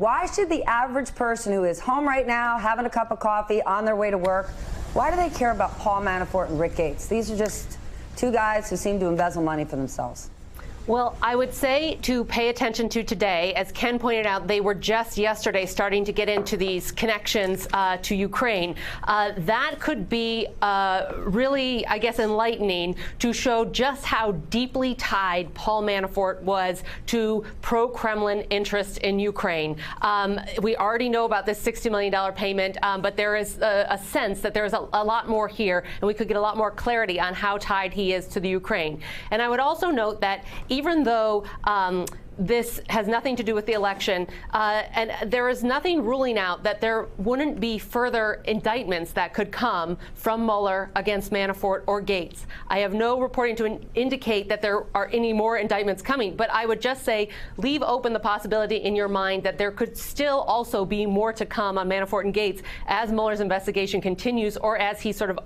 Why should the average person who is home right now, having a cup of coffee, on their way to work, why do they care about Paul Manafort and Rick Gates? These are just two guys who seem to embezzle money for themselves. Well, I would say to pay attention to today. As Ken pointed out, they were just yesterday starting to get into these connections to Ukraine. That could be really, I guess, enlightening to show just how deeply tied Paul Manafort was to pro-Kremlin interests in Ukraine. We already know about this $60 million payment, but there is a sense that there is a lot more here, and we could get a lot more clarity on how tied he is to the Ukraine. And I would also note that even though this has nothing to do with the election, and there is nothing ruling out that there wouldn't be further indictments that could come from Mueller against Manafort or Gates. I have no reporting to indicate that there are any more indictments coming, but I would just say leave open the possibility in your mind that there could still also be more to come on Manafort and Gates as Mueller's investigation continues or as he sort of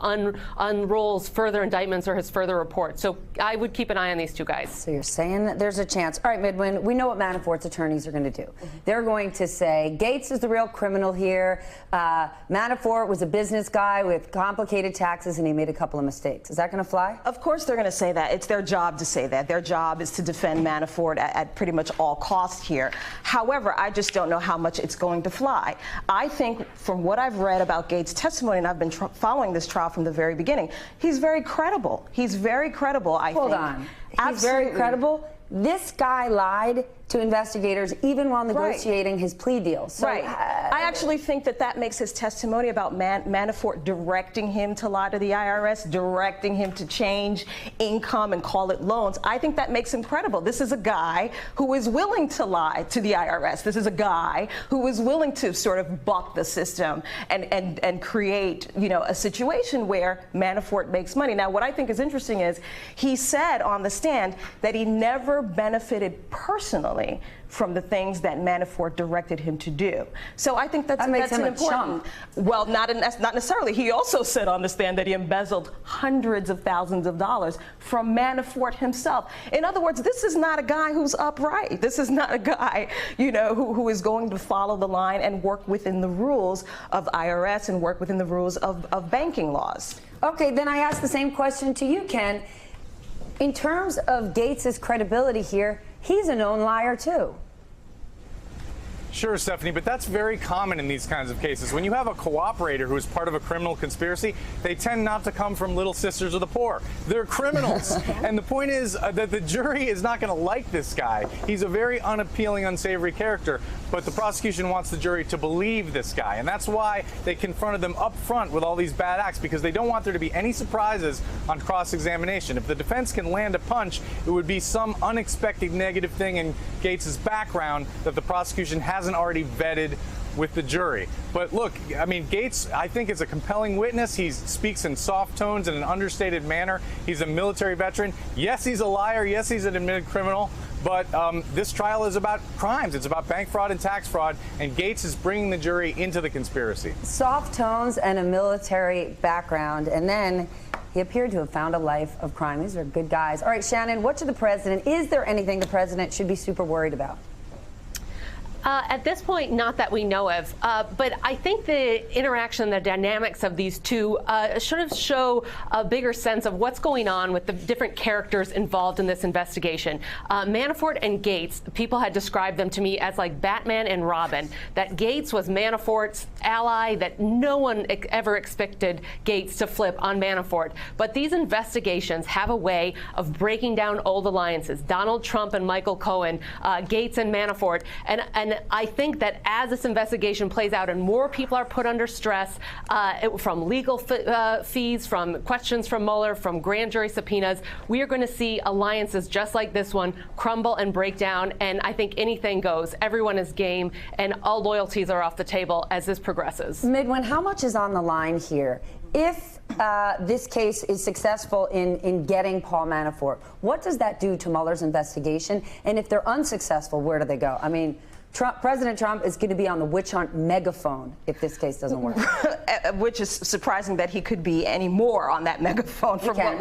unrolls further indictments or his further reports. So I would keep an eye on these two guys. So you're saying that there's a chance. All right, Midwin, we know what Manafort's attorneys are going to do. They're going to say Gates is the real criminal here. Manafort was a business guy with complicated taxes and he made a couple of mistakes. Is that going to fly? Of course they're going to say that. It's their job to say that. Their job is to defend Manafort at pretty much all costs here. However, I just don't know how much it's going to fly. I think from what I've read about Gates' testimony, and I've been following this trial from the very beginning, he's very credible. He's very credible, I think. Hold on. He's Absolutely. very credible? This guy lied to investigators even while negotiating his plea deal. So, right. I actually think that that makes his testimony about Manafort directing him to lie to the IRS, directing him to change income and call it loans. I think that makes him credible. This is a guy who is willing to lie to the IRS. This is a guy who is willing to sort of buck the system and create, you know, a situation where Manafort makes money. Now, what I think is interesting is he said on the stand that he never benefited personally from the things that Manafort directed him to do. So I think that's an important. Well, not necessarily. He also said on the stand that he embezzled hundreds of thousands of dollars from Manafort himself. In other words, this is not a guy who's upright. This is not a guy, you know, who is going to follow the line and work within the rules of IRS and work within the rules of banking laws. Okay, then I ask the same question to you, Ken. In terms of Gates' credibility here, he's a known liar, too. Sure, Stephanie, but that's very common in these kinds of cases. When you have a cooperator who is part of a criminal conspiracy, they tend not to come from Little Sisters of the Poor. They're criminals. And the point is that the jury is not going to like this guy. He's a very unappealing, unsavory character, but the prosecution wants the jury to believe this guy. And that's why they confronted them up front with all these bad acts, because they don't want there to be any surprises on cross-examination. If the defense can land a punch, it would be some unexpected negative thing in Gates' background that the prosecution hasn't already vetted with the jury. But look, I mean, Gates, I think, is a compelling witness. He speaks in soft tones in an understated manner. He's a military veteran. Yes, he's a liar. Yes, he's an admitted criminal. But this trial is about crimes. It's about bank fraud and tax fraud, and Gates is bringing the jury into the conspiracy. Soft tones and a military background, and then he appeared to have found a life of crime. These are good guys. All right, Shannon, what should the president, is there anything the president should be super worried about? At this point, not that we know of, but I think the interaction, the dynamics of these two sort of show a bigger sense of what's going on with the different characters involved in this investigation. Manafort and Gates, people had described them to me as like Batman and Robin, that Gates was Manafort's ally, that no one ever expected Gates to flip on Manafort. But these investigations have a way of breaking down old alliances. Donald Trump and Michael Cohen, Gates and Manafort, and I think that as this investigation plays out and more people are put under stress from legal fees, from questions from Mueller, from grand jury subpoenas, we are going to see alliances just like this one crumble and break down. And I think anything goes. Everyone is game, and all loyalties are off the table as this progresses. Midwin, how much is on the line here? If this case is successful in getting Paul Manafort, what does that do to Mueller's investigation? And if they're unsuccessful, where do they go? I mean, President Trump is going to be on the witch hunt megaphone if this case doesn't work. Which is surprising that he could be any more on that megaphone from what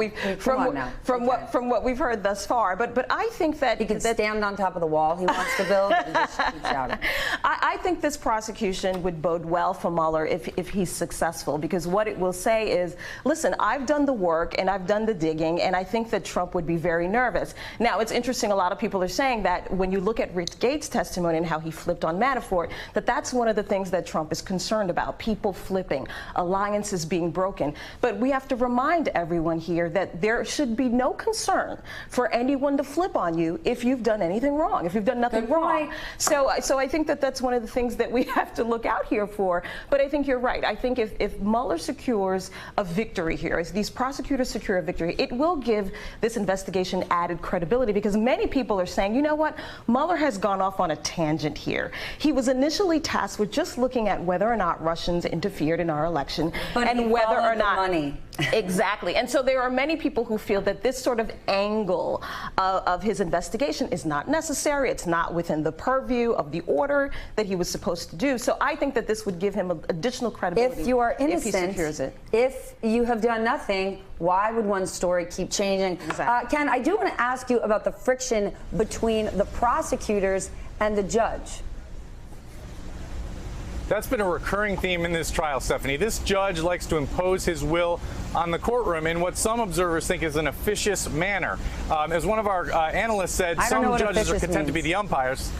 we've heard thus far. But I think that he could stand on top of the wall he wants to build and just keep shouting. I think this prosecution would bode well for Mueller if he's successful, because what it will say is, listen, I've done the work and I've done the digging, and I think that Trump would be very nervous. Now, it's interesting, a lot of people are saying that when you look at Rich Gates' testimony and how he flipped on Manafort, that's one of the things that Trump is concerned about, people flipping, alliances being broken. But we have to remind everyone here that there should be no concern for anyone to flip on you if you've done anything wrong, if you've done nothing wrong. So I think that that's one of the things that we have to look out here for. But I think you're right. I think if Mueller secures a victory here, if these prosecutors secure a victory, it will give this investigation added credibility, because many people are saying, you know what, Mueller has gone off on a tangent here. He was initially tasked with just looking at whether or not Russians interfered in our election, and whether or not money. Exactly. And so there are many people who feel that this sort of angle of his investigation is not necessary. It's not within the purview of the order that he was supposed to do. So I think that this would give him additional credibility. If you are innocent, if he secures it. If you have done nothing, why would one story keep changing? Exactly. Ken, I do want to ask you about the friction between the prosecutors and the judge. That's been a recurring theme in this trial, Stephanie. This judge likes to impose his will on the courtroom in what some observers think is an officious manner. As one of our analysts said, some judges are content to be the umpires.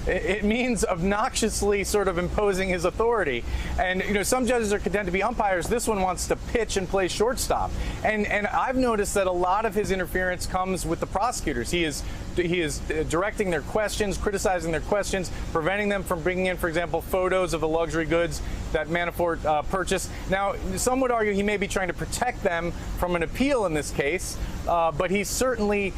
It means obnoxiously sort of imposing his authority. And, you know, some judges are content to be umpires. This one wants to pitch and play shortstop. And I've noticed that a lot of his interference comes with the prosecutors. He is directing their questions, criticizing their questions, preventing them from bringing in, for example, photos of the luxury goods that Manafort purchased. Now, some would argue he may be trying to protect them from an appeal in this case, but he's certainly,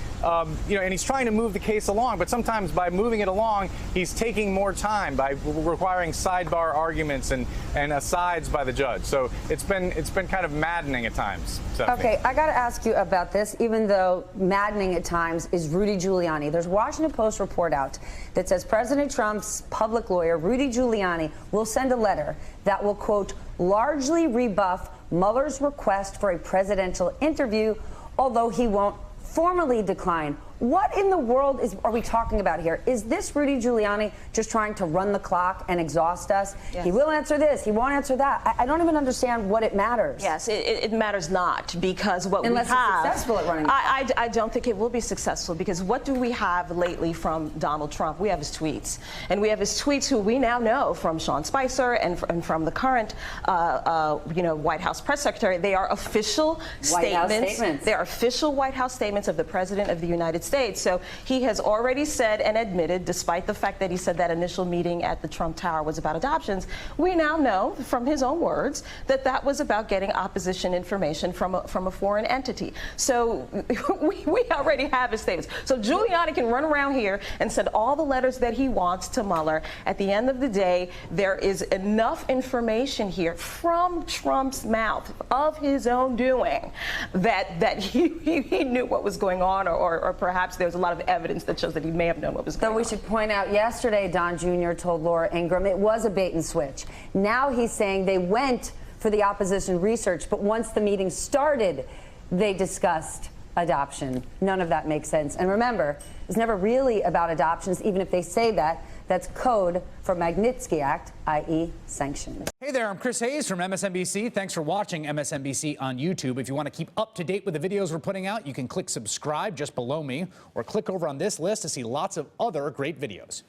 you know, and he's trying to move the case along. But sometimes by moving it along, he's taking more time by requiring sidebar arguments and asides by the judge. So it's been kind of maddening at times. Stephanie. Okay, I got to ask you about this, even though maddening at times is Rudy Giuliani. There's a Washington Post report out that says President Trump's public lawyer, Rudy Giuliani, will send a letter that will, quote, largely rebuff Mueller's request for a presidential interview, although he won't formally decline. What in the world are we talking about here? Is this Rudy Giuliani just trying to run the clock and exhaust us? Yes. He will answer this, he won't answer that. I don't even understand what it matters. Yes, it matters not, because what Unless we have... it's successful at running the clock. I don't think it will be successful, because what do we have lately from Donald Trump? We have his tweets. And we have his tweets, who we now know from Sean Spicer and from the current you know, White House press secretary. They are official statements. They are official White House statements of the President of the United States. So he has already said and admitted, despite the fact that he said that initial meeting at the Trump Tower was about adoptions, we now know from his own words that that was about getting opposition information from a foreign entity. So we already have his statements. So Giuliani can run around here and send all the letters that he wants to Mueller. At the end of the day, there is enough information here from Trump's mouth of his own doing that he knew what was going on, or perhaps there's a lot of evidence that shows that he may have known what was going on. So we should point out, yesterday Don Jr. told Laura Ingraham it was a bait and switch. Now he's saying they went for the opposition research, but once the meeting started, they discussed adoption. None of that makes sense. And remember, it's never really about adoptions, even if they say that. That's code for Magnitsky Act, i.e. sanctions. Hey there, I'm Chris Hayes from MSNBC. Thanks for watching MSNBC on YouTube. If you want to keep up to date with the videos we're putting out, you can click subscribe just below me, or click over on this list to see lots of other great videos.